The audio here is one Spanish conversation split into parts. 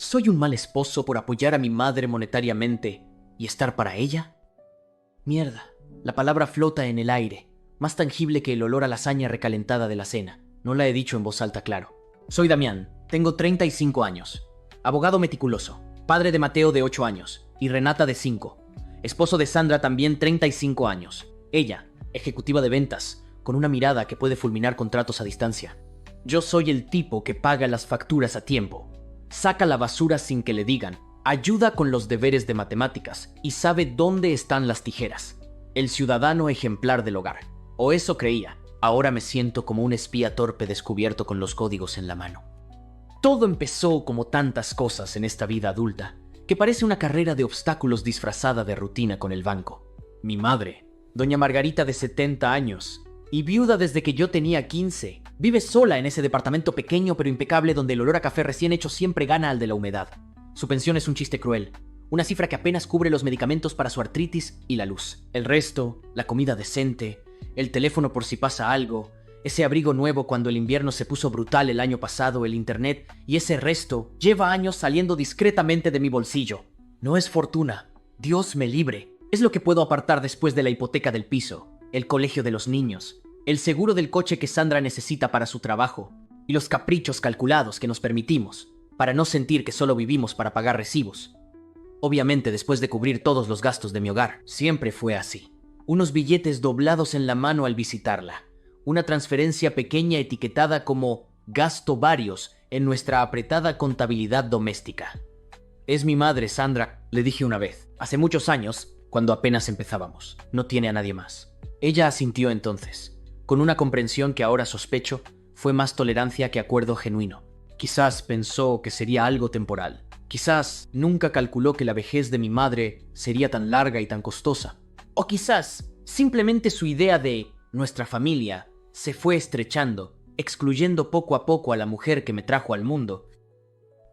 ¿Soy un mal esposo por apoyar a mi madre monetariamente y estar para ella? Mierda, la palabra flota en el aire, más tangible que el olor a lasaña recalentada de la cena. No la he dicho en voz alta, claro. Soy Damián, tengo 35 años. Abogado meticuloso, padre de Mateo de 8 años y Renata de 5. Esposo de Sandra, también 35 años. Ella, ejecutiva de ventas, con una mirada que puede fulminar contratos a distancia. Yo soy el tipo que paga las facturas a tiempo, saca la basura sin que le digan, ayuda con los deberes de matemáticas y sabe dónde están las tijeras. El ciudadano ejemplar del hogar. O eso creía. Ahora me siento como un espía torpe descubierto con los códigos en la mano. Todo empezó como tantas cosas en esta vida adulta, que parece una carrera de obstáculos disfrazada de rutina con el banco. Mi madre, doña Margarita de 70 años, y viuda desde que yo tenía 15, vive sola en ese departamento pequeño pero impecable donde el olor a café recién hecho siempre gana al de la humedad. Su pensión es un chiste cruel, una cifra que apenas cubre los medicamentos para su artritis y la luz. El resto, la comida decente, el teléfono por si pasa algo, ese abrigo nuevo cuando el invierno se puso brutal el año pasado, el internet y ese resto lleva años saliendo discretamente de mi bolsillo. No es fortuna, Dios me libre. Es lo que puedo apartar después de la hipoteca del piso, el colegio de los niños, el seguro del coche que Sandra necesita para su trabajo y los caprichos calculados que nos permitimos para no sentir que solo vivimos para pagar recibos. Obviamente después de cubrir todos los gastos de mi hogar, siempre fue así. Unos billetes doblados en la mano al visitarla, una transferencia pequeña etiquetada como gasto varios en nuestra apretada contabilidad doméstica. Es mi madre, Sandra, le dije una vez, hace muchos años, cuando apenas empezábamos. No tiene a nadie más. Ella asintió entonces, con una comprensión que ahora sospecho fue más tolerancia que acuerdo genuino. Quizás pensó que sería algo temporal. Quizás nunca calculó que la vejez de mi madre sería tan larga y tan costosa. O quizás simplemente su idea de nuestra familia se fue estrechando, excluyendo poco a poco a la mujer que me trajo al mundo.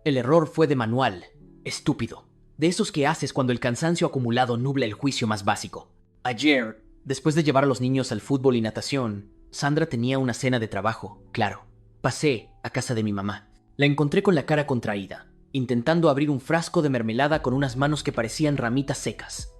El error fue de manual, estúpido, de esos que haces cuando el cansancio acumulado nubla el juicio más básico. Ayer, después de llevar a los niños al fútbol y natación, Sandra tenía una cena de trabajo, claro. Pasé a casa de mi mamá. La encontré con la cara contraída, intentando abrir un frasco de mermelada con unas manos que parecían ramitas secas.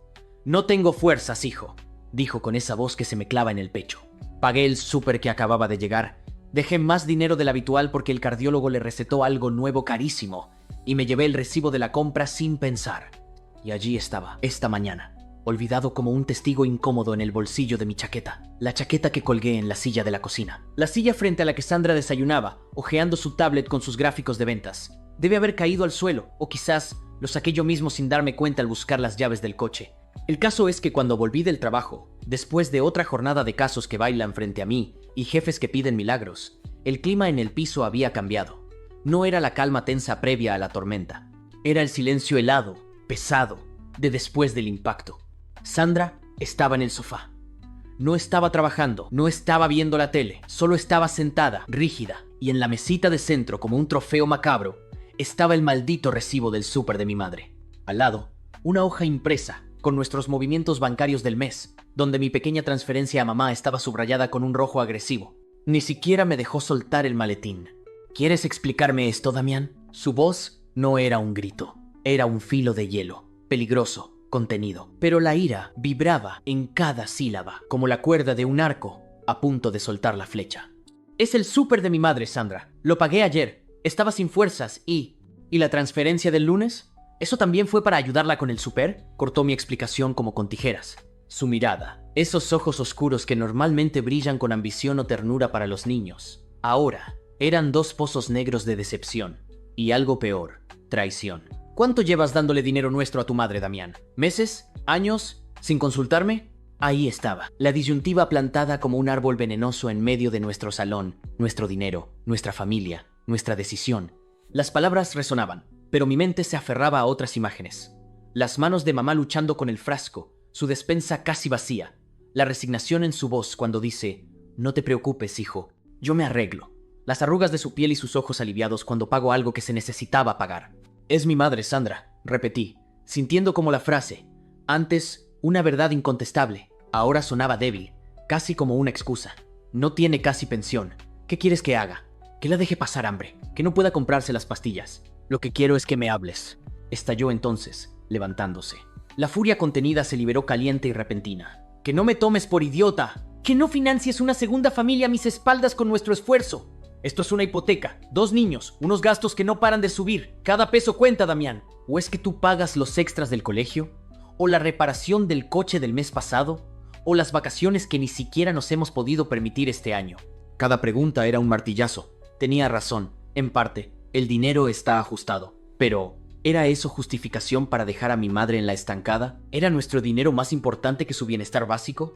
«No tengo fuerzas, hijo», dijo con esa voz que se me clava en el pecho. Pagué el súper que acababa de llegar. Dejé más dinero del habitual porque el cardiólogo le recetó algo nuevo carísimo y me llevé el recibo de la compra sin pensar. Y allí estaba, esta mañana, olvidado como un testigo incómodo en el bolsillo de mi chaqueta. La chaqueta que colgué en la silla de la cocina. La silla frente a la que Sandra desayunaba, hojeando su tablet con sus gráficos de ventas. Debe haber caído al suelo, o quizás lo saqué yo mismo sin darme cuenta al buscar las llaves del coche. El caso es que cuando volví del trabajo, después de otra jornada de casos que bailan frente a mí y jefes que piden milagros, el clima en el piso había cambiado. No era la calma tensa previa a la tormenta. Era el silencio helado, pesado, de después del impacto. Sandra estaba en el sofá. No estaba trabajando, no estaba viendo la tele, solo estaba sentada, rígida, y en la mesita de centro, como un trofeo macabro, estaba el maldito recibo del súper de mi madre. Al lado, una hoja impresa, con nuestros movimientos bancarios del mes, donde mi pequeña transferencia a mamá estaba subrayada con un rojo agresivo. Ni siquiera me dejó soltar el maletín. ¿Quieres explicarme esto, Damián? Su voz no era un grito, era un filo de hielo, peligroso, contenido. Pero la ira vibraba en cada sílaba, como la cuerda de un arco a punto de soltar la flecha. Es el súper de mi madre, Sandra. Lo pagué ayer. Estaba sin fuerzas y... ¿Y la transferencia del lunes? ¿Eso también fue para ayudarla con el súper? Cortó mi explicación como con tijeras. Su mirada, esos ojos oscuros que normalmente brillan con ambición o ternura para los niños, ahora eran dos pozos negros de decepción. Y algo peor, traición. ¿Cuánto llevas dándole dinero nuestro a tu madre, Damián? ¿Meses? ¿Años? ¿Sin consultarme? Ahí estaba, la disyuntiva plantada como un árbol venenoso en medio de nuestro salón, nuestro dinero, nuestra familia, nuestra decisión. Las palabras resonaban, pero mi mente se aferraba a otras imágenes. Las manos de mamá luchando con el frasco, su despensa casi vacía, la resignación en su voz cuando dice, «No te preocupes, hijo, yo me arreglo». Las arrugas de su piel y sus ojos aliviados cuando pago algo que se necesitaba pagar. «Es mi madre, Sandra», repetí, sintiendo como la frase, antes una verdad incontestable, ahora sonaba débil, casi como una excusa. No tiene casi pensión. ¿Qué quieres que haga? ¿Que la deje pasar hambre? ¿Que no pueda comprarse las pastillas? Lo que quiero es que me hables, estalló entonces, levantándose. La furia contenida se liberó caliente y repentina. ¡Que no me tomes por idiota! ¡Que no financies una segunda familia a mis espaldas con nuestro esfuerzo! Esto es una hipoteca, 2 niños, unos gastos que no paran de subir. Cada peso cuenta, Damián. ¿O es que tú pagas los extras del colegio? ¿O la reparación del coche del mes pasado? ¿O las vacaciones que ni siquiera nos hemos podido permitir este año? Cada pregunta era un martillazo. Tenía razón, en parte, el dinero está ajustado. Pero, ¿era eso justificación para dejar a mi madre en la estancada? ¿Era nuestro dinero más importante que su bienestar básico?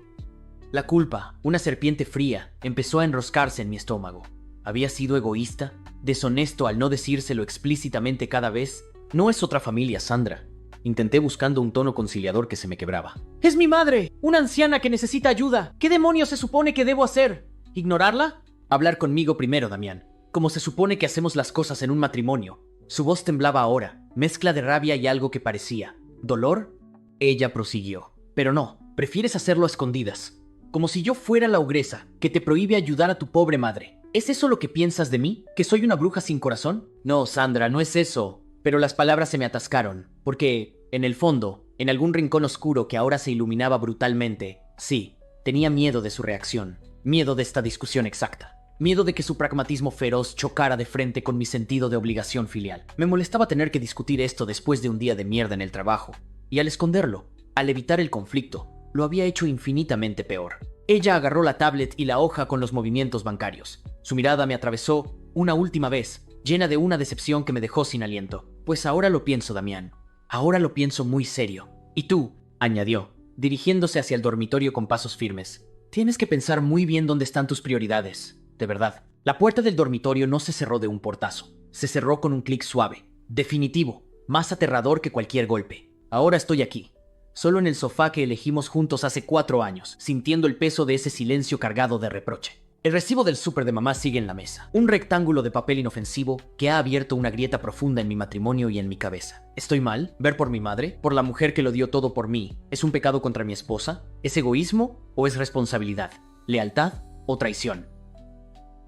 La culpa, una serpiente fría, empezó a enroscarse en mi estómago. ¿Había sido egoísta? ¿Deshonesto al no decírselo explícitamente cada vez? No es otra familia, Sandra. Intenté buscando un tono conciliador que se me quebraba. ¡Es mi madre! ¡Una anciana que necesita ayuda! ¿Qué demonios se supone que debo hacer? ¿Ignorarla? Hablar conmigo primero, Damián. Como se supone que hacemos las cosas en un matrimonio. Su voz temblaba ahora, mezcla de rabia y algo que parecía ¿dolor? Ella prosiguió. Pero no, prefieres hacerlo a escondidas. Como si yo fuera la ogresa que te prohíbe ayudar a tu pobre madre. ¿Es eso lo que piensas de mí? ¿Que soy una bruja sin corazón? No, Sandra, no es eso. Pero las palabras se me atascaron, porque, en el fondo, en algún rincón oscuro que ahora se iluminaba brutalmente, sí, tenía miedo de su reacción, miedo de esta discusión exacta. Miedo de que su pragmatismo feroz chocara de frente con mi sentido de obligación filial. Me molestaba tener que discutir esto después de un día de mierda en el trabajo. Y al esconderlo, al evitar el conflicto, lo había hecho infinitamente peor. Ella agarró la tablet y la hoja con los movimientos bancarios. Su mirada me atravesó una última vez, llena de una decepción que me dejó sin aliento. Pues ahora lo pienso, Damián. Ahora lo pienso muy serio. Y tú, añadió, dirigiéndose hacia el dormitorio con pasos firmes, tienes que pensar muy bien dónde están tus prioridades. De verdad. La puerta del dormitorio no se cerró de un portazo. Se cerró con un clic suave, definitivo, más aterrador que cualquier golpe. Ahora estoy aquí, solo en el sofá que elegimos juntos hace 4 años, sintiendo el peso de ese silencio cargado de reproche. El recibo del súper de mamá sigue en la mesa. Un rectángulo de papel inofensivo que ha abierto una grieta profunda en mi matrimonio y en mi cabeza. ¿Estoy mal? ¿Ver por mi madre? ¿Por la mujer que lo dio todo por mí? ¿Es un pecado contra mi esposa? ¿Es egoísmo o es responsabilidad? ¿Lealtad o traición?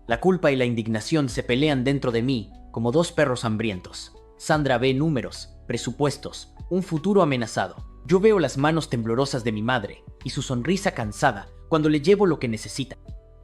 La culpa y la indignación se pelean dentro de mí como 2 perros hambrientos. Sandra ve números, presupuestos, un futuro amenazado. Yo veo las manos temblorosas de mi madre y su sonrisa cansada cuando le llevo lo que necesita.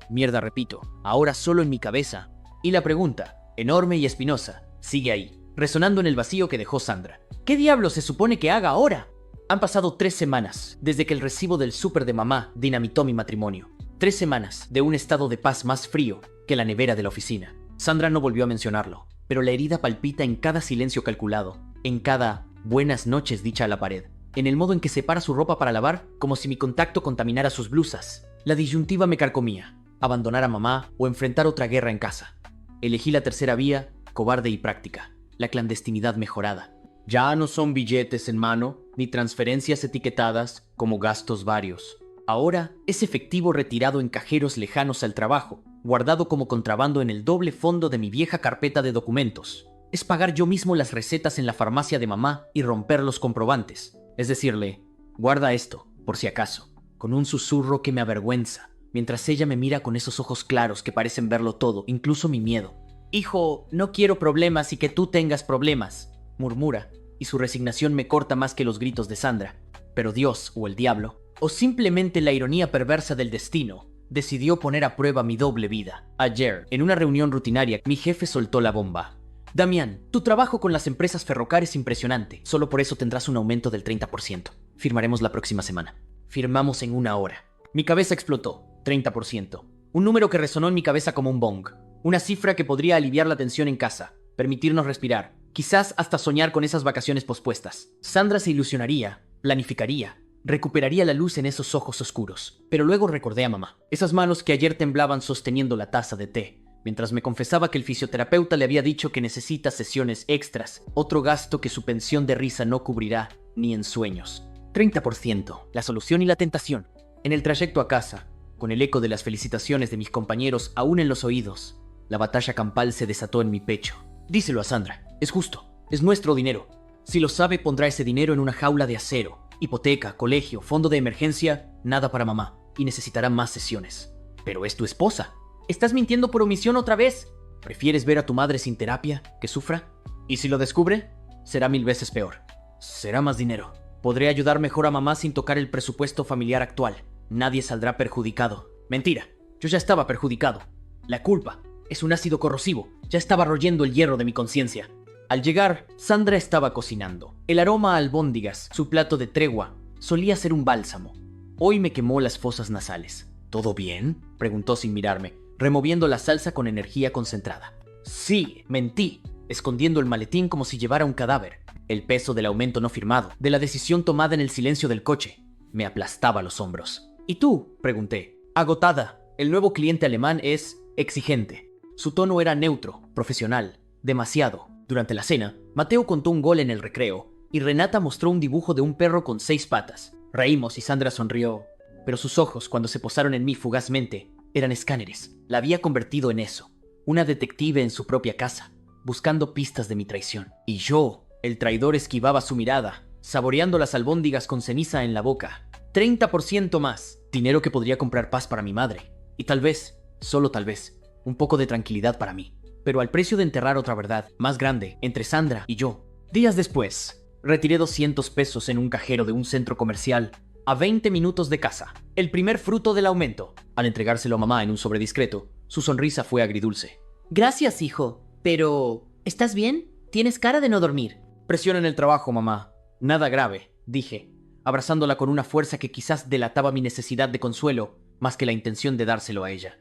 Mierda, repito, ahora solo en mi cabeza. Y la pregunta, enorme y espinosa, sigue ahí, resonando en el vacío que dejó Sandra. ¿Qué diablos se supone que haga ahora? Han pasado 3 semanas desde que el recibo del súper de mamá dinamitó mi matrimonio. 3 semanas de un estado de paz más frío que la nevera de la oficina. Sandra no volvió a mencionarlo, pero la herida palpita en cada silencio calculado, en cada buenas noches dicha a la pared, en el modo en que separa su ropa para lavar, como si mi contacto contaminara sus blusas. La disyuntiva me carcomía, abandonar a mamá o enfrentar otra guerra en casa. Elegí la tercera vía, cobarde y práctica, la clandestinidad mejorada. Ya no son billetes en mano, ni transferencias etiquetadas como gastos varios. Ahora es efectivo retirado en cajeros lejanos al trabajo, guardado como contrabando en el doble fondo de mi vieja carpeta de documentos. Es pagar yo mismo las recetas en la farmacia de mamá y romper los comprobantes. Es decirle, guarda esto, por si acaso, con un susurro que me avergüenza, mientras ella me mira con esos ojos claros que parecen verlo todo, incluso mi miedo. Hijo, no quiero problemas y que tú tengas problemas, murmura, y su resignación me corta más que los gritos de Sandra. Pero Dios, o el diablo, o simplemente la ironía perversa del destino, decidió poner a prueba mi doble vida. Ayer, en una reunión rutinaria, mi jefe soltó la bomba. Damián, tu trabajo con las empresas Ferrocar es impresionante. Solo por eso tendrás un aumento del 30%. Firmaremos la próxima semana. Firmamos en 1 hora. Mi cabeza explotó. 30%. Un número que resonó en mi cabeza como un bong. Una cifra que podría aliviar la tensión en casa, permitirnos respirar, quizás hasta soñar con esas vacaciones pospuestas. Sandra se ilusionaría, planificaría, recuperaría la luz en esos ojos oscuros. Pero luego recordé a mamá. Esas manos que ayer temblaban sosteniendo la taza de té, mientras me confesaba que el fisioterapeuta le había dicho que necesita sesiones extras, otro gasto que su pensión de risa no cubrirá ni en sueños. 30%. La solución y la tentación. En el trayecto a casa, con el eco de las felicitaciones de mis compañeros aún en los oídos, la batalla campal se desató en mi pecho. Díselo a Sandra. Es justo. Es nuestro dinero. Si lo sabe, pondrá ese dinero en una jaula de acero. Hipoteca, colegio, fondo de emergencia, nada para mamá. Y necesitará más sesiones. Pero es tu esposa. ¿Estás mintiendo por omisión otra vez? ¿Prefieres ver a tu madre sin terapia, que sufra? ¿Y si lo descubre? Será 1000 veces peor. Será más dinero. Podré ayudar mejor a mamá sin tocar el presupuesto familiar actual. Nadie saldrá perjudicado. Mentira, yo ya estaba perjudicado. La culpa es un ácido corrosivo. Ya estaba royendo el hierro de mi conciencia. Al llegar, Sandra estaba cocinando. El aroma a albóndigas, su plato de tregua, solía ser un bálsamo. Hoy me quemó las fosas nasales. ¿Todo bien?, preguntó sin mirarme, removiendo la salsa con energía concentrada. Sí, mentí, escondiendo el maletín como si llevara un cadáver. El peso del aumento no firmado, de la decisión tomada en el silencio del coche, me aplastaba los hombros. ¿Y tú?, pregunté. Agotada. El nuevo cliente alemán es exigente. Su tono era neutro, profesional, demasiado. Durante la cena, Mateo contó un gol en el recreo y Renata mostró un dibujo de un perro con 6 patas. Reímos y Sandra sonrió, pero sus ojos, cuando se posaron en mí fugazmente, eran escáneres. La había convertido en eso, una detective en su propia casa, buscando pistas de mi traición. Y yo, el traidor, esquivaba su mirada, saboreando las albóndigas con ceniza en la boca. 30% más, dinero que podría comprar paz para mi madre. Y tal vez, solo tal vez, un poco de tranquilidad para mí. Pero al precio de enterrar otra verdad, más grande, entre Sandra y yo. Días después, retiré 200 pesos en un cajero de un centro comercial a 20 minutos de casa. El primer fruto del aumento. Al entregárselo a mamá en un sobre discreto, su sonrisa fue agridulce. Gracias, hijo. Pero, ¿estás bien? Tienes cara de no dormir. Presión en el trabajo, mamá. Nada grave, dije, abrazándola con una fuerza que quizás delataba mi necesidad de consuelo, más que la intención de dárselo a ella.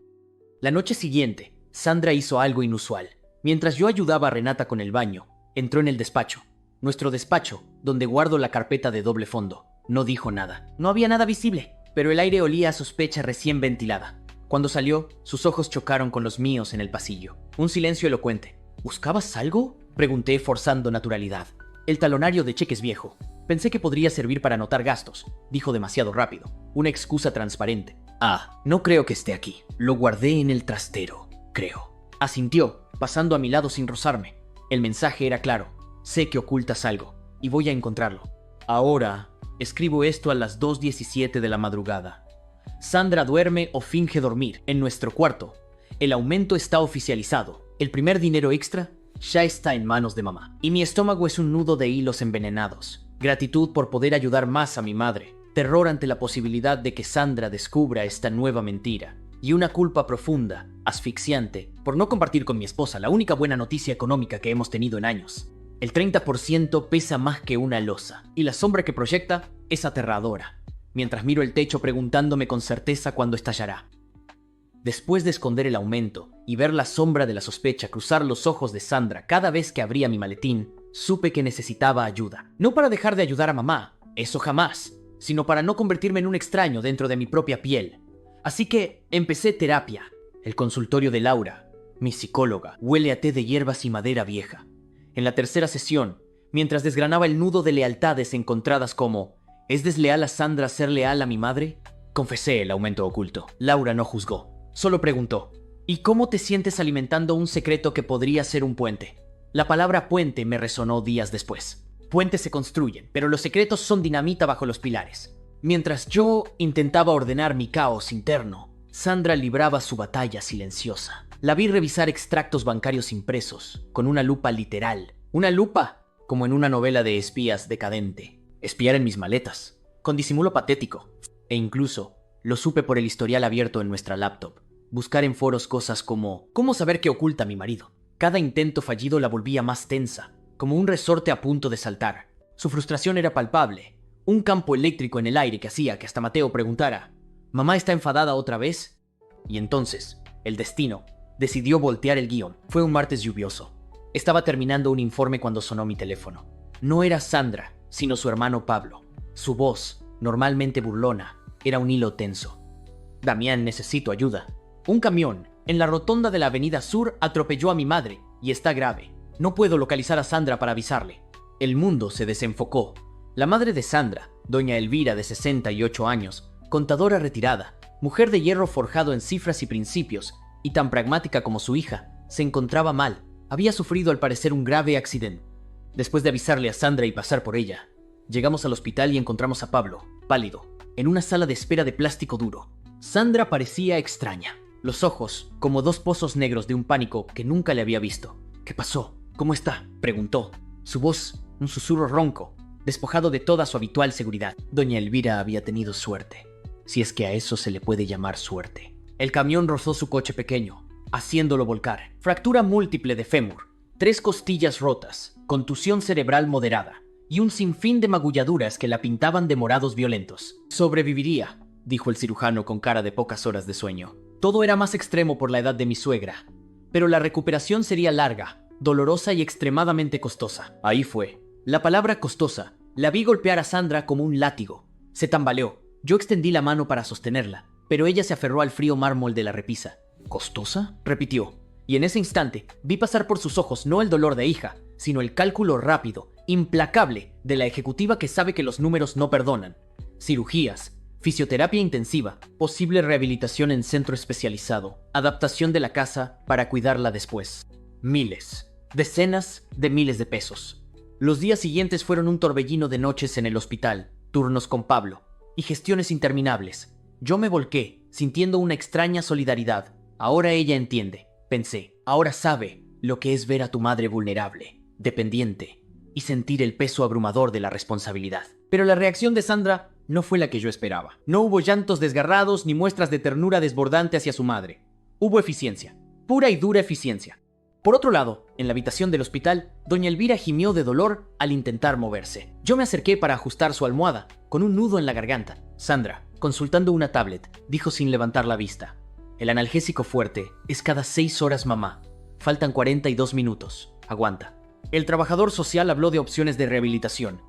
La noche siguiente, Sandra hizo algo inusual. Mientras yo ayudaba a Renata con el baño, entró en el despacho. Nuestro despacho, donde guardo la carpeta de doble fondo. No dijo nada. No había nada visible, pero el aire olía a sospecha recién ventilada. Cuando salió, sus ojos chocaron con los míos en el pasillo. Un silencio elocuente. ¿Buscabas algo?, pregunté forzando naturalidad. El talonario de cheques viejo. Pensé que podría servir para anotar gastos, dijo demasiado rápido. Una excusa transparente. Ah, no creo que esté aquí. Lo guardé en el trastero, creo. Asintió, pasando a mi lado sin rozarme. El mensaje era claro. Sé que ocultas algo, y voy a encontrarlo. Ahora, escribo esto a las 2:17 de la madrugada. Sandra duerme o finge dormir en nuestro cuarto. El aumento está oficializado. El primer dinero extra ya está en manos de mamá. Y mi estómago es un nudo de hilos envenenados. Gratitud por poder ayudar más a mi madre. Terror ante la posibilidad de que Sandra descubra esta nueva mentira. Y una culpa profunda, asfixiante, por no compartir con mi esposa la única buena noticia económica que hemos tenido en años. El 30% pesa más que una losa, y la sombra que proyecta es aterradora, mientras miro el techo preguntándome con certeza cuándo estallará. Después de esconder el aumento y ver la sombra de la sospecha cruzar los ojos de Sandra cada vez que abría mi maletín, supe que necesitaba ayuda. No para dejar de ayudar a mamá, eso jamás, sino para no convertirme en un extraño dentro de mi propia piel. Así que empecé terapia. El consultorio de Laura, mi psicóloga, huele a té de hierbas y madera vieja. En la tercera sesión, mientras desgranaba el nudo de lealtades encontradas como ¿es desleal a Sandra ser leal a mi madre?, confesé el aumento oculto. Laura no juzgó, solo preguntó: ¿y cómo te sientes alimentando un secreto que podría ser un puente? La palabra puente me resonó días después. Puentes se construyen, pero los secretos son dinamita bajo los pilares. Mientras yo intentaba ordenar mi caos interno, Sandra libraba su batalla silenciosa. La vi revisar extractos bancarios impresos, con una lupa literal. Una lupa, como en una novela de espías decadente. Espiar en mis maletas, con disimulo patético. E incluso, lo supe por el historial abierto en nuestra laptop. Buscar en foros cosas como ¿cómo saber qué oculta mi marido? Cada intento fallido la volvía más tensa, como un resorte a punto de saltar. Su frustración era palpable. Un campo eléctrico en el aire que hacía que hasta Mateo preguntara: ¿mamá está enfadada otra vez? Y entonces, el destino decidió voltear el guión. Fue un martes lluvioso. Estaba terminando un informe cuando sonó mi teléfono. No era Sandra, sino su hermano Pablo. Su voz, normalmente burlona, era un hilo tenso. Damián, necesito ayuda. Un camión, en la rotonda de la Avenida Sur, atropelló a mi madre, y está grave. No puedo localizar a Sandra para avisarle. El mundo se desenfocó. La madre de Sandra, doña Elvira, de 68 años, contadora retirada, mujer de hierro forjado en cifras y principios, y tan pragmática como su hija, se encontraba mal. Había sufrido al parecer un grave accidente. Después de avisarle a Sandra y pasar por ella, llegamos al hospital y encontramos a Pablo, pálido, en una sala de espera de plástico duro. Sandra parecía extraña, los ojos como 2 pozos negros de un pánico que nunca le había visto. ¿Qué pasó?, ¿Cómo está?, preguntó. Su voz, un susurro ronco, despojado de toda su habitual seguridad. Doña Elvira había tenido suerte, si es que a eso se le puede llamar suerte. El camión rozó su coche pequeño, haciéndolo volcar. Fractura múltiple de fémur, 3 costillas rotas, contusión cerebral moderada y un sinfín de magulladuras que la pintaban de morados violentos. Sobreviviría, dijo el cirujano con cara de pocas horas de sueño. Todo era más extremo por la edad de mi suegra, pero la recuperación sería larga, dolorosa y extremadamente costosa. Ahí fue. La palabra costosa. La vi golpear a Sandra como un látigo. Se tambaleó. Yo extendí la mano para sostenerla, pero ella se aferró al frío mármol de la repisa. ¿Costosa?, repitió. Y en ese instante vi pasar por sus ojos no el dolor de hija, sino el cálculo rápido, implacable, de la ejecutiva que sabe que los números no perdonan. Cirugías, fisioterapia intensiva, posible rehabilitación en centro especializado, adaptación de la casa para cuidarla después. Miles, decenas de miles de pesos. Los días siguientes fueron un torbellino de noches en el hospital, turnos con Pablo y gestiones interminables. Yo me volqué, sintiendo una extraña solidaridad. Ahora ella entiende, pensé. Ahora sabe lo que es ver a tu madre vulnerable, dependiente, y sentir el peso abrumador de la responsabilidad. Pero la reacción de Sandra no fue la que yo esperaba. No hubo llantos desgarrados ni muestras de ternura desbordante hacia su madre. Hubo eficiencia, pura y dura eficiencia. Por otro lado, en la habitación del hospital, doña Elvira gimió de dolor al intentar moverse. Yo me acerqué para ajustar su almohada, con un nudo en la garganta. Sandra, consultando una tablet, dijo sin levantar la vista: el analgésico fuerte es cada 6 horas, mamá. Faltan 42 minutos. Aguanta. El trabajador social habló de opciones de rehabilitación.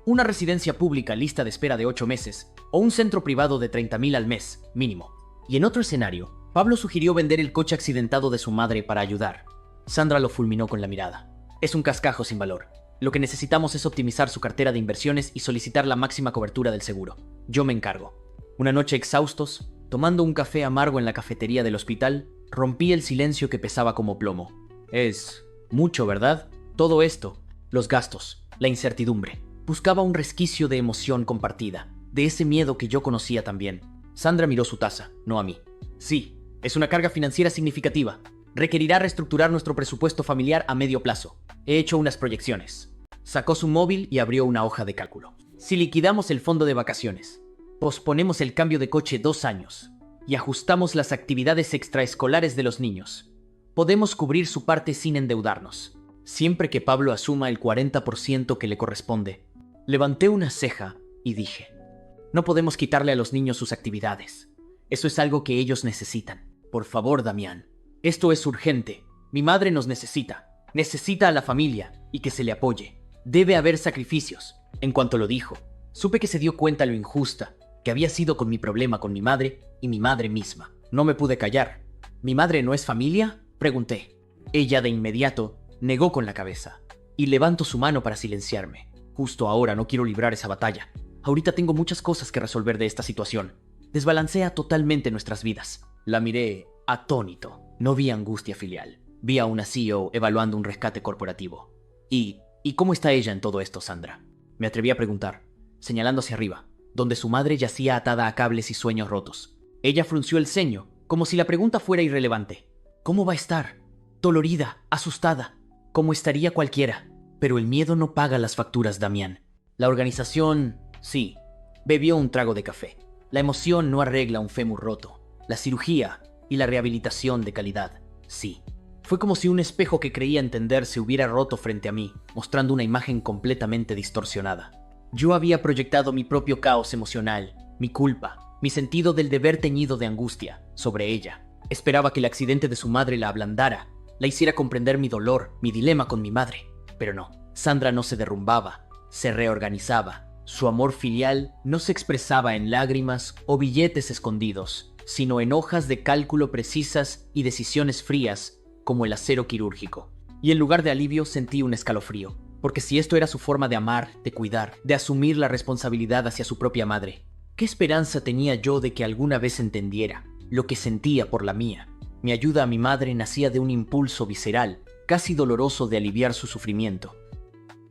Una residencia pública lista de espera de 8 meses, o un centro privado de 30.000 al mes, mínimo. Y en otro escenario, Pablo sugirió vender el coche accidentado de su madre para ayudar. Sandra lo fulminó con la mirada. Es un cascajo sin valor. Lo que necesitamos es optimizar su cartera de inversiones y solicitar la máxima cobertura del seguro. Yo me encargo. Una noche exhaustos, tomando un café amargo en la cafetería del hospital, rompí el silencio que pesaba como plomo. Es mucho, ¿verdad? Todo esto, los gastos, la incertidumbre. Buscaba un resquicio de emoción compartida, de ese miedo que yo conocía también. Sandra miró su taza, no a mí. Sí, es una carga financiera significativa. Requerirá reestructurar nuestro presupuesto familiar a medio plazo. He hecho unas proyecciones. Sacó su móvil y abrió una hoja de cálculo. Si liquidamos el fondo de vacaciones, posponemos el cambio de coche 2 años y ajustamos las actividades extraescolares de los niños, podemos cubrir su parte sin endeudarnos, siempre que Pablo asuma el 40% que le corresponde. Levanté una ceja y dije: no podemos quitarle a los niños sus actividades. Eso es algo que ellos necesitan. Por favor, Damián. Esto es urgente. Mi madre nos necesita. Necesita a la familia y que se le apoye. Debe haber sacrificios. En cuanto lo dijo, supe que se dio cuenta lo injusta que había sido con mi problema con mi madre y mi madre misma. No me pude callar. ¿Mi madre no es familia?, pregunté. Ella de inmediato negó con la cabeza y levantó su mano para silenciarme. Justo ahora no quiero librar esa batalla. Ahorita tengo muchas cosas que resolver de esta situación. Desbalancea totalmente nuestras vidas. La miré atónito. No vi angustia filial. Vi a una CEO evaluando un rescate corporativo. ¿Y cómo está ella en todo esto, Sandra?, me atreví a preguntar, señalando hacia arriba, donde su madre yacía atada a cables y sueños rotos. Ella frunció el ceño, como si la pregunta fuera irrelevante. ¿Cómo va a estar? Dolorida, asustada, como estaría cualquiera. Pero el miedo no paga las facturas, Damián. La organización, sí, bebió un trago de café. La emoción no arregla un fémur roto. La cirugía y la rehabilitación de calidad, sí. Fue como si un espejo que creía entender se hubiera roto frente a mí, mostrando una imagen completamente distorsionada. Yo había proyectado mi propio caos emocional, mi culpa, mi sentido del deber teñido de angustia, sobre ella. Esperaba que el accidente de su madre la ablandara, la hiciera comprender mi dolor, mi dilema con mi madre. Pero no, Sandra no se derrumbaba, se reorganizaba. Su amor filial no se expresaba en lágrimas o billetes escondidos, sino en hojas de cálculo precisas y decisiones frías como el acero quirúrgico. Y en lugar de alivio sentí un escalofrío, porque si esto era su forma de amar, de cuidar, de asumir la responsabilidad hacia su propia madre, ¿qué esperanza tenía yo de que alguna vez entendiera lo que sentía por la mía? Mi ayuda a mi madre nacía de un impulso visceral, casi doloroso, de aliviar su sufrimiento.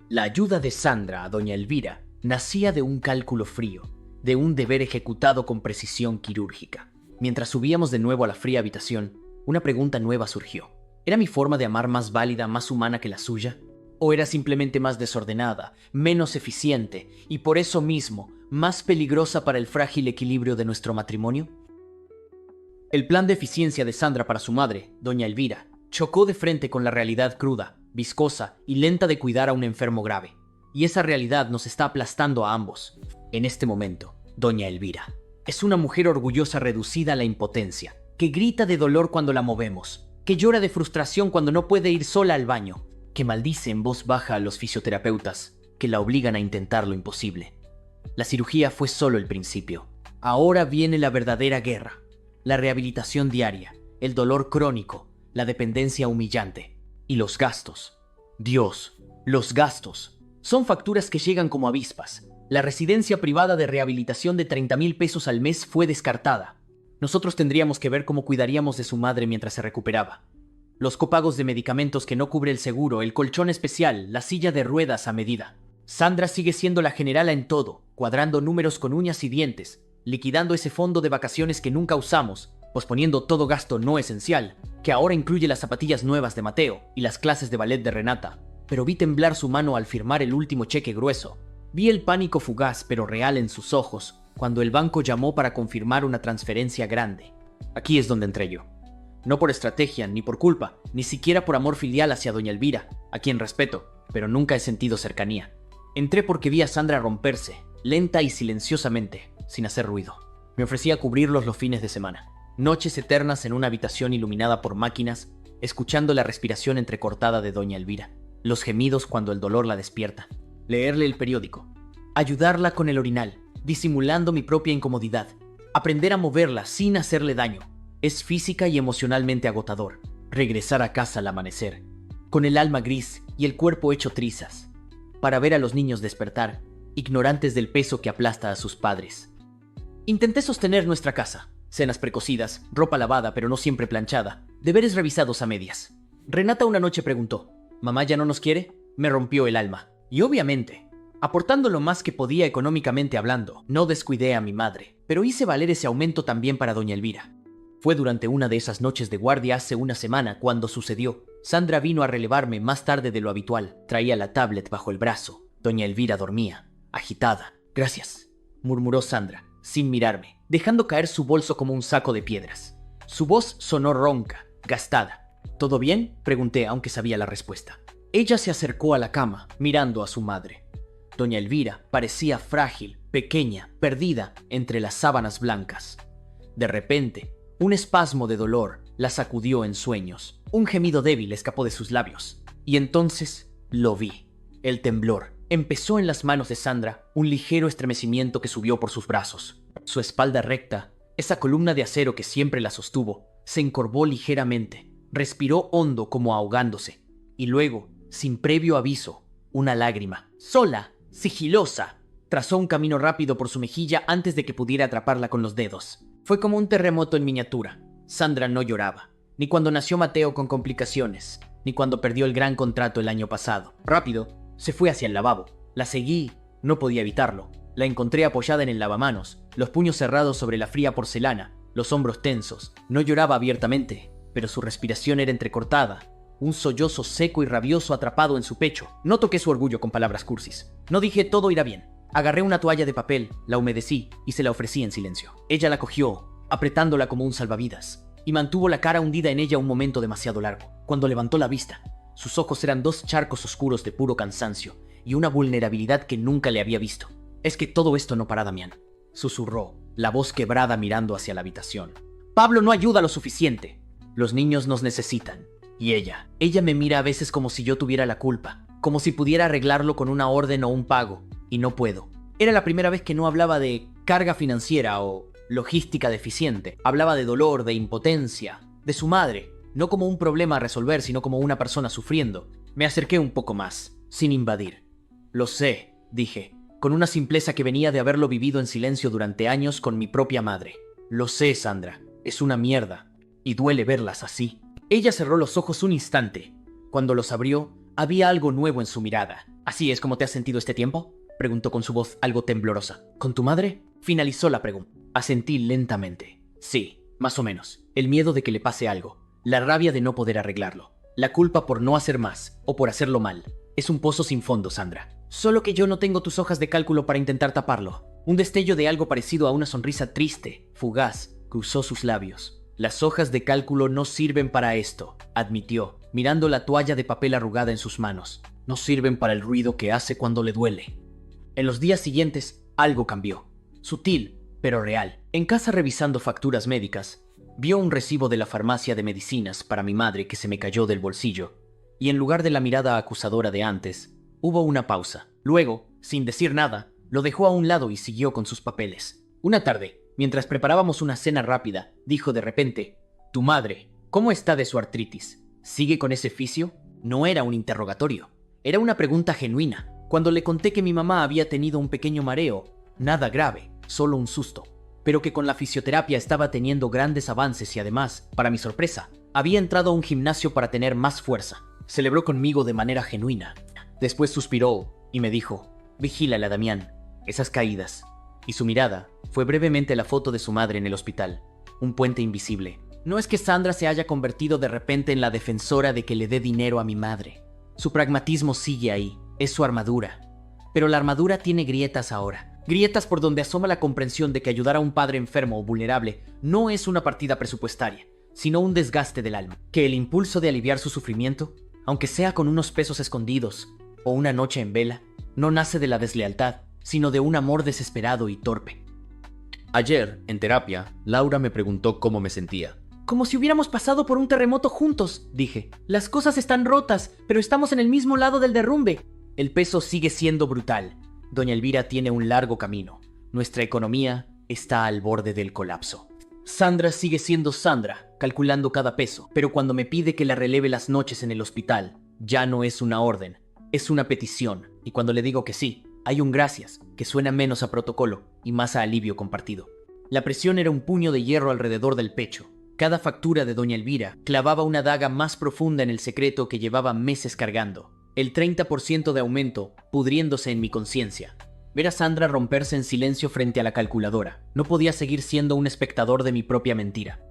La ayuda de Sandra a doña Elvira nacía de un cálculo frío, de un deber ejecutado con precisión quirúrgica. Mientras subíamos de nuevo a la fría habitación, una pregunta nueva surgió. ¿Era mi forma de amar más válida, más humana que la suya? ¿O era simplemente más desordenada, menos eficiente y por eso mismo más peligrosa para el frágil equilibrio de nuestro matrimonio? El plan de eficiencia de Sandra para su madre, doña Elvira, chocó de frente con la realidad cruda, viscosa y lenta de cuidar a un enfermo grave. Y esa realidad nos está aplastando a ambos. En este momento, doña Elvira es una mujer orgullosa reducida a la impotencia, que grita de dolor cuando la movemos, que llora de frustración cuando no puede ir sola al baño, que maldice en voz baja a los fisioterapeutas, que la obligan a intentar lo imposible. La cirugía fue solo el principio. Ahora viene la verdadera guerra. La rehabilitación diaria, el dolor crónico, la dependencia humillante y los gastos. Dios, los gastos. Son facturas que llegan como avispas. La residencia privada de rehabilitación de 30,000 pesos al mes fue descartada. Nosotros tendríamos que ver cómo cuidaríamos de su madre mientras se recuperaba. Los copagos de medicamentos que no cubre el seguro, el colchón especial, la silla de ruedas a medida. Sandra sigue siendo la generala en todo, cuadrando números con uñas y dientes, liquidando ese fondo de vacaciones que nunca usamos, posponiendo todo gasto no esencial, que ahora incluye las zapatillas nuevas de Mateo y las clases de ballet de Renata. Pero vi temblar su mano al firmar el último cheque grueso. Vi el pánico fugaz pero real en sus ojos cuando el banco llamó para confirmar una transferencia grande. Aquí es donde entré yo. No por estrategia, ni por culpa, ni siquiera por amor filial hacia doña Elvira, a quien respeto, pero nunca he sentido cercanía. Entré porque vi a Sandra romperse, lenta y silenciosamente, sin hacer ruido. Me ofrecía cubrirlos los fines de semana. Noches eternas en una habitación iluminada por máquinas, escuchando la respiración entrecortada de doña Elvira, los gemidos cuando el dolor la despierta, leerle el periódico, ayudarla con el orinal, disimulando mi propia incomodidad, aprender a moverla sin hacerle daño. Es física y emocionalmente agotador. Regresar a casa al amanecer, con el alma gris y el cuerpo hecho trizas, para ver a los niños despertar, ignorantes del peso que aplasta a sus padres. Intenté sostener nuestra casa. Cenas precocidas, ropa lavada pero no siempre planchada, deberes revisados a medias. Renata una noche preguntó, ¿mamá ya no nos quiere? Me rompió el alma. Y obviamente, aportando lo más que podía económicamente hablando, no descuidé a mi madre, pero hice valer ese aumento también para doña Elvira. Fue durante una de esas noches de guardia hace una semana cuando sucedió. Sandra vino a relevarme más tarde de lo habitual. Traía la tablet bajo el brazo. Doña Elvira dormía, agitada. Gracias, murmuró Sandra, sin mirarme, dejando caer su bolso como un saco de piedras. Su voz sonó ronca, gastada. ¿Todo bien?, pregunté, aunque sabía la respuesta. Ella se acercó a la cama, mirando a su madre. Doña Elvira parecía frágil, pequeña, perdida entre las sábanas blancas. De repente, un espasmo de dolor la sacudió en sueños. Un gemido débil escapó de sus labios. Y entonces lo vi. El temblor empezó en las manos de Sandra, un ligero estremecimiento que subió por sus brazos. Su espalda recta, esa columna de acero que siempre la sostuvo, se encorvó ligeramente. Respiró hondo como ahogándose. Y luego, sin previo aviso, una lágrima, sola, sigilosa, trazó un camino rápido por su mejilla antes de que pudiera atraparla con los dedos. Fue como un terremoto en miniatura. Sandra no lloraba, ni cuando nació Mateo con complicaciones, ni cuando perdió el gran contrato el año pasado. Rápido, se fue hacia el lavabo. La seguí, no podía evitarlo. La encontré apoyada en el lavamanos, los puños cerrados sobre la fría porcelana, los hombros tensos. No lloraba abiertamente, pero su respiración era entrecortada, un sollozo seco y rabioso atrapado en su pecho. No toqué su orgullo con palabras cursis. No dije todo irá bien. Agarré una toalla de papel, la humedecí y se la ofrecí en silencio. Ella la cogió, apretándola como un salvavidas, y mantuvo la cara hundida en ella un momento demasiado largo. Cuando levantó la vista, sus ojos eran dos charcos oscuros de puro cansancio y una vulnerabilidad que nunca le había visto. «Es que todo esto no para, Damián», susurró, la voz quebrada mirando hacia la habitación. «Pablo no ayuda lo suficiente. Los niños nos necesitan. Y ella me mira a veces como si yo tuviera la culpa, como si pudiera arreglarlo con una orden o un pago, y no puedo». Era la primera vez que no hablaba de carga financiera o logística deficiente. Hablaba de dolor, de impotencia, de su madre, no como un problema a resolver, sino como una persona sufriendo. Me acerqué un poco más, sin invadir. «Lo sé», dije, con una simpleza que venía de haberlo vivido en silencio durante años con mi propia madre. «Lo sé, Sandra, es una mierda, y duele verlas así». Ella cerró los ojos un instante. Cuando los abrió, había algo nuevo en su mirada. «¿Así es como te has sentido este tiempo?», preguntó con su voz algo temblorosa. «¿Con tu madre?», finalizó la pregunta. Asentí lentamente. Sí, más o menos. El miedo de que le pase algo. La rabia de no poder arreglarlo. La culpa por no hacer más, o por hacerlo mal, es un pozo sin fondo, Sandra. Solo que yo no tengo tus hojas de cálculo para intentar taparlo. Un destello de algo parecido a una sonrisa triste, fugaz, cruzó sus labios. Las hojas de cálculo no sirven para esto, admitió, mirando la toalla de papel arrugada en sus manos. No sirven para el ruido que hace cuando le duele. En los días siguientes, algo cambió. Sutil, pero real. En casa, revisando facturas médicas, vio un recibo de la farmacia de medicinas para mi madre que se me cayó del bolsillo, y en lugar de la mirada acusadora de antes, hubo una pausa. Luego, sin decir nada, lo dejó a un lado y siguió con sus papeles. Una tarde, mientras preparábamos una cena rápida, dijo de repente: «Tu madre, ¿cómo está de su artritis? ¿Sigue con ese fisio?». No era un interrogatorio, era una pregunta genuina. Cuando le conté que mi mamá había tenido un pequeño mareo, nada grave, solo un susto, pero que con la fisioterapia estaba teniendo grandes avances y además, para mi sorpresa, había entrado a un gimnasio para tener más fuerza. Celebró conmigo de manera genuina. Después suspiró y me dijo: «Vigílala, Damián, esas caídas». Y su mirada fue brevemente la foto de su madre en el hospital, un puente invisible. No es que Sandra se haya convertido de repente en la defensora de que le dé dinero a mi madre. Su pragmatismo sigue ahí, es su armadura. Pero la armadura tiene grietas ahora. Grietas por donde asoma la comprensión de que ayudar a un padre enfermo o vulnerable no es una partida presupuestaria, sino un desgaste del alma. Que el impulso de aliviar su sufrimiento, aunque sea con unos pesos escondidos o una noche en vela, no nace de la deslealtad, sino de un amor desesperado y torpe. Ayer, en terapia, Laura me preguntó cómo me sentía. Como si hubiéramos pasado por un terremoto juntos, dije. Las cosas están rotas, pero estamos en el mismo lado del derrumbe. El peso sigue siendo brutal. Doña Elvira tiene un largo camino. Nuestra economía está al borde del colapso. Sandra sigue siendo Sandra, calculando cada peso, pero cuando me pide que la releve las noches en el hospital, ya no es una orden, es una petición. Y cuando le digo que sí, hay un gracias, que suena menos a protocolo y más a alivio compartido. La presión era un puño de hierro alrededor del pecho. Cada factura de Doña Elvira clavaba una daga más profunda en el secreto que llevaba meses cargando. El 30% de aumento pudriéndose en mi conciencia. Ver a Sandra romperse en silencio frente a la calculadora. No podía seguir siendo un espectador de mi propia mentira.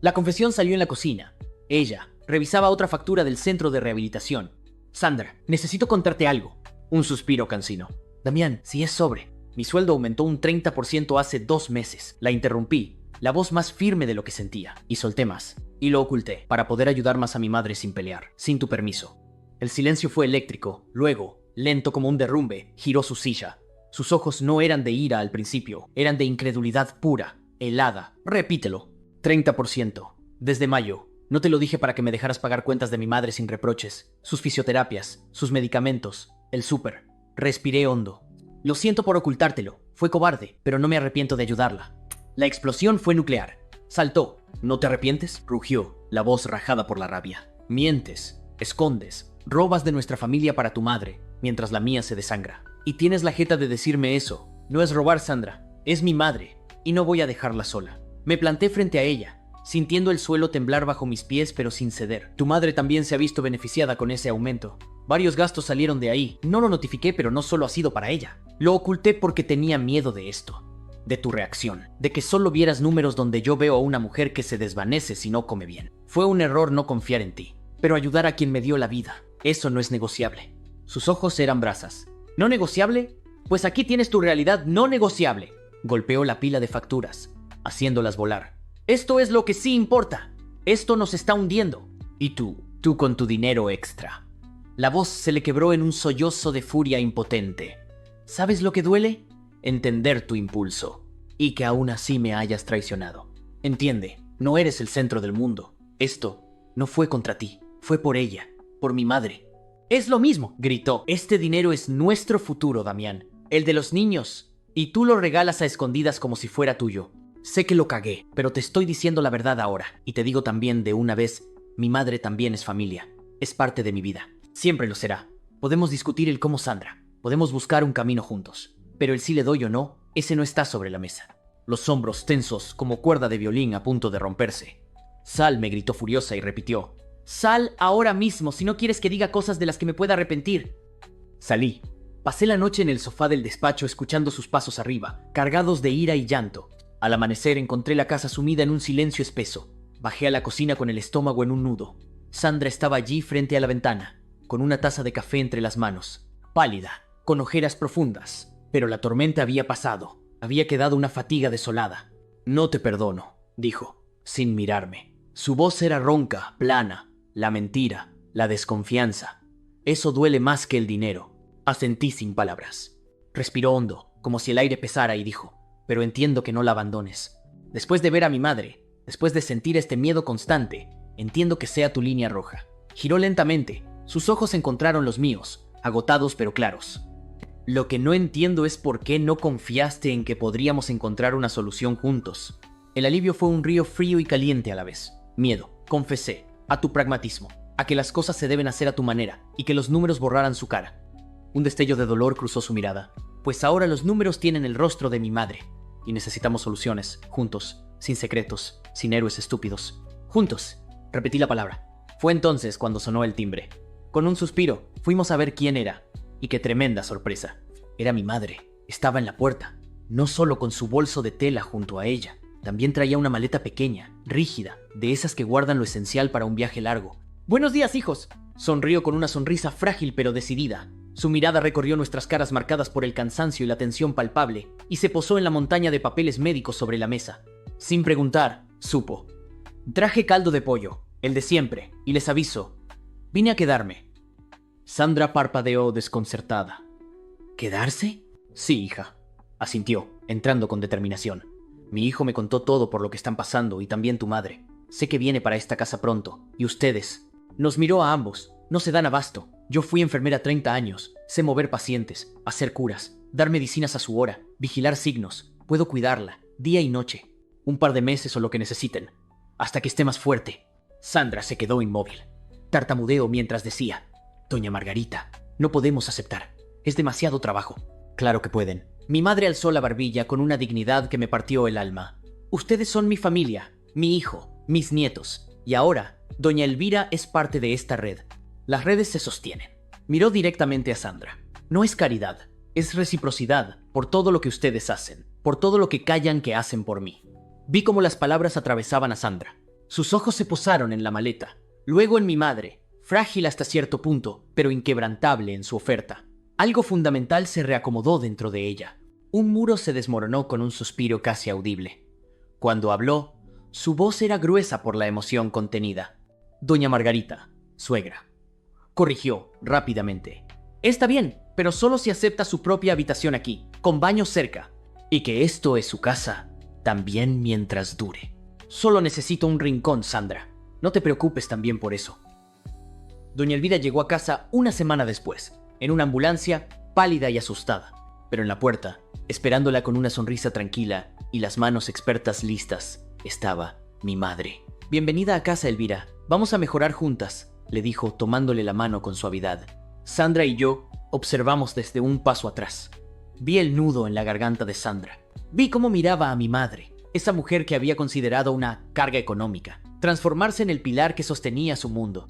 La confesión salió en la cocina. Ella revisaba otra factura del centro de rehabilitación. «Sandra, necesito contarte algo». Un suspiro cansino. «Damián, si es sobre. Mi sueldo aumentó un 30% hace 2 meses». La interrumpí, la voz más firme de lo que sentía, y solté más. Y lo oculté, para poder ayudar más a mi madre sin pelear, sin tu permiso. El silencio fue eléctrico. Luego, lento como un derrumbe, giró su silla. Sus ojos no eran de ira al principio, eran de incredulidad pura, helada. «Repítelo». 30%. Desde mayo. No te lo dije para que me dejaras pagar cuentas de mi madre sin reproches. Sus fisioterapias, sus medicamentos, el súper. Respiré hondo. Lo siento por ocultártelo. Fue cobarde, pero no me arrepiento de ayudarla. La explosión fue nuclear. Saltó. «¿No te arrepientes?», rugió, la voz rajada por la rabia. «Mientes, escondes, robas de nuestra familia para tu madre, mientras la mía se desangra. Y tienes la jeta de decirme eso. No es robar, Sandra. Es mi madre, y no voy a dejarla sola». Me planté frente a ella, sintiendo el suelo temblar bajo mis pies, pero sin ceder. «Tu madre también se ha visto beneficiada con ese aumento. Varios gastos salieron de ahí. No lo notifiqué, pero no solo ha sido para ella. Lo oculté porque tenía miedo de esto. De tu reacción. De que solo vieras números donde yo veo a una mujer que se desvanece si no come bien. Fue un error no confiar en ti. Pero ayudar a quien me dio la vida, eso no es negociable». Sus ojos eran brasas. «¿No negociable? Pues aquí tienes tu realidad no negociable». Golpeó la pila de facturas, haciéndolas volar. «Esto es lo que sí importa. Esto nos está hundiendo. Y tú con tu dinero extra». La voz se le quebró en un sollozo de furia impotente. «¿Sabes lo que duele? Entender tu impulso. Y que aún así me hayas traicionado. Entiende, no eres el centro del mundo. Esto no fue contra ti, fue por ella, por mi madre». «Es lo mismo», gritó. «Este dinero es nuestro futuro, Damián. El de los niños. Y tú lo regalas a escondidas como si fuera tuyo. Sé que lo cagué, pero te estoy diciendo la verdad ahora. Y te digo también de una vez, mi madre también es familia. Es parte de mi vida. Siempre lo será. Podemos discutir el cómo, Sandra. Podemos buscar un camino juntos. Pero el si le doy o no, ese no está sobre la mesa». Los hombros tensos como cuerda de violín a punto de romperse. «Sal», me gritó furiosa y repitió. «Sal ahora mismo si no quieres que diga cosas de las que me pueda arrepentir». Salí. Pasé la noche en el sofá del despacho escuchando sus pasos arriba, cargados de ira y llanto. Al amanecer encontré la casa sumida en un silencio espeso. Bajé a la cocina con el estómago en un nudo. Sandra estaba allí frente a la ventana, con una taza de café entre las manos, pálida, con ojeras profundas. Pero la tormenta había pasado. Había quedado una fatiga desolada. «No te perdono», dijo, sin mirarme. Su voz era ronca, plana. La mentira, la desconfianza. «Eso duele más que el dinero». Asentí sin palabras. Respiró hondo, como si el aire pesara, y dijo: «Pero entiendo que no la abandones. Después de ver a mi madre, después de sentir este miedo constante, entiendo que sea tu línea roja». Giró lentamente. Sus ojos encontraron los míos, agotados pero claros. «Lo que no entiendo es por qué no confiaste en que podríamos encontrar una solución juntos». El alivio fue un río frío y caliente a la vez. Miedo, confesé, a tu pragmatismo, a que las cosas se deben hacer a tu manera y que los números borraran su cara. Un destello de dolor cruzó su mirada. «Pues ahora los números tienen el rostro de mi madre. Y necesitamos soluciones, juntos, sin secretos, sin héroes estúpidos. Juntos», repetí la palabra. Fue entonces cuando sonó el timbre. Con un suspiro, fuimos a ver quién era. Y qué tremenda sorpresa. Era mi madre. Estaba en la puerta. No solo con su bolso de tela junto a ella. También traía una maleta pequeña, rígida, de esas que guardan lo esencial para un viaje largo. «Buenos días, hijos». Sonrió con una sonrisa frágil pero decidida. Su mirada recorrió nuestras caras marcadas por el cansancio y la tensión palpable, y se posó en la montaña de papeles médicos sobre la mesa. Sin preguntar, supo. «Traje caldo de pollo, el de siempre, y les aviso, vine a quedarme». Sandra parpadeó desconcertada. «¿Quedarse?» «Sí, hija», asintió, entrando con determinación. «Mi hijo me contó todo por lo que están pasando, y también tu madre. Sé que viene para esta casa pronto, y ustedes». Nos miró a ambos. «No se dan abasto. Yo fui enfermera 30 años. Sé mover pacientes, hacer curas, dar medicinas a su hora, vigilar signos. Puedo cuidarla, día y noche. Un par de meses o lo que necesiten, hasta que esté más fuerte». Sandra se quedó inmóvil. Tartamudeó mientras decía: «Doña Margarita, no podemos aceptar. Es demasiado trabajo». «Claro que pueden». Mi madre alzó la barbilla con una dignidad que me partió el alma. «Ustedes son mi familia, mi hijo, mis nietos. Y ahora, doña Elvira es parte de esta red. Las redes se sostienen». Miró directamente a Sandra. «No es caridad, es reciprocidad por todo lo que ustedes hacen, por todo lo que callan que hacen por mí». Vi cómo las palabras atravesaban a Sandra. Sus ojos se posaron en la maleta, luego en mi madre, frágil hasta cierto punto, pero inquebrantable en su oferta. Algo fundamental se reacomodó dentro de ella. Un muro se desmoronó con un suspiro casi audible. Cuando habló, su voz era gruesa por la emoción contenida. «Doña Margarita, suegra», corrigió rápidamente. «Está bien, pero solo si acepta su propia habitación aquí, con baño cerca. Y que esto es su casa, también mientras dure. Solo necesito un rincón, Sandra. No te preocupes también por eso». Doña Elvira llegó a casa una semana después, en una ambulancia, pálida y asustada. Pero en la puerta, esperándola con una sonrisa tranquila y las manos expertas listas, estaba mi madre. «Bienvenida a casa, Elvira. Vamos a mejorar juntas», le dijo tomándole la mano con suavidad. Sandra y yo observamos desde un paso atrás. Vi el nudo en la garganta de Sandra. Vi cómo miraba a mi madre, esa mujer que había considerado una carga económica, transformarse en el pilar que sostenía su mundo.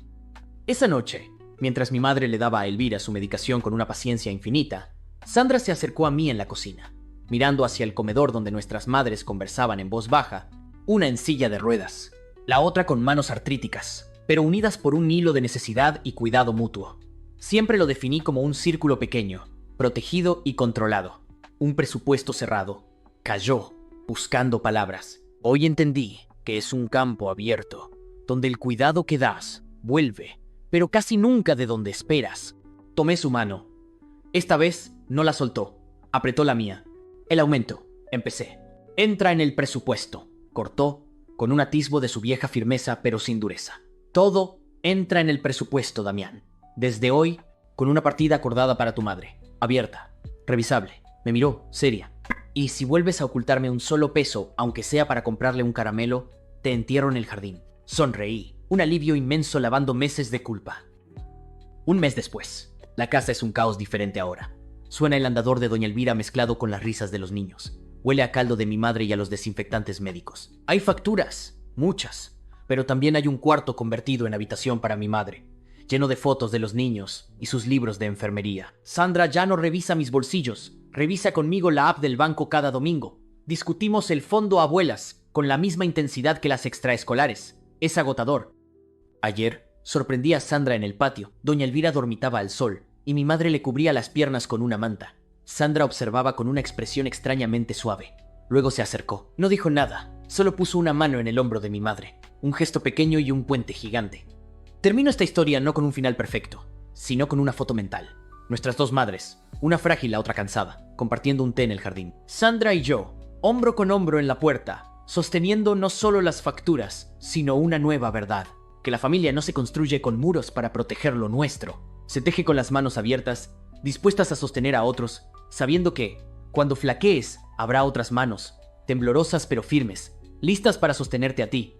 Esa noche, mientras mi madre le daba a Elvira su medicación con una paciencia infinita, Sandra se acercó a mí en la cocina, mirando hacia el comedor donde nuestras madres conversaban en voz baja, una en silla de ruedas, la otra con manos artríticas, pero unidas por un hilo de necesidad y cuidado mutuo. Siempre lo definí como un círculo pequeño, protegido y controlado, un presupuesto cerrado. Calló, buscando palabras. Hoy entendí que es un campo abierto, donde el cuidado que das vuelve, pero casi nunca de donde esperas. Tomé su mano. Esta vez no la soltó. Apretó la mía. «El aumento», empecé. «Entra en el presupuesto», cortó, con un atisbo de su vieja firmeza pero sin dureza. «Todo entra en el presupuesto, Damián. Desde hoy, con una partida acordada para tu madre. Abierta. Revisable». Me miró, seria. «Y si vuelves a ocultarme un solo peso, aunque sea para comprarle un caramelo, te entierro en el jardín». Sonreí, un alivio inmenso lavando meses de culpa. Un mes después. La casa es un caos diferente ahora. Suena el andador de doña Elvira mezclado con las risas de los niños. Huele a caldo de mi madre y a los desinfectantes médicos. Hay facturas, muchas, pero también hay un cuarto convertido en habitación para mi madre, lleno de fotos de los niños y sus libros de enfermería. Sandra ya no revisa mis bolsillos, revisa conmigo la app del banco cada domingo. Discutimos el fondo abuelas con la misma intensidad que las extraescolares. Es agotador. Ayer Sorprendí a Sandra en el patio. Doña Elvira dormitaba al sol, y mi madre le cubría las piernas con una manta. Sandra observaba con una expresión extrañamente suave. Luego se acercó. No dijo nada, solo puso una mano en el hombro de mi madre. Un gesto pequeño y un puente gigante. Termino esta historia no con un final perfecto, sino con una foto mental. Nuestras dos madres, una frágil, la otra cansada, compartiendo un té en el jardín. Sandra y yo, hombro con hombro en la puerta, sosteniendo no solo las facturas, sino una nueva verdad. Que la familia no se construye con muros para proteger lo nuestro. Se teje con las manos abiertas, dispuestas a sostener a otros, sabiendo que, cuando flaquees, habrá otras manos, temblorosas pero firmes, listas para sostenerte a ti,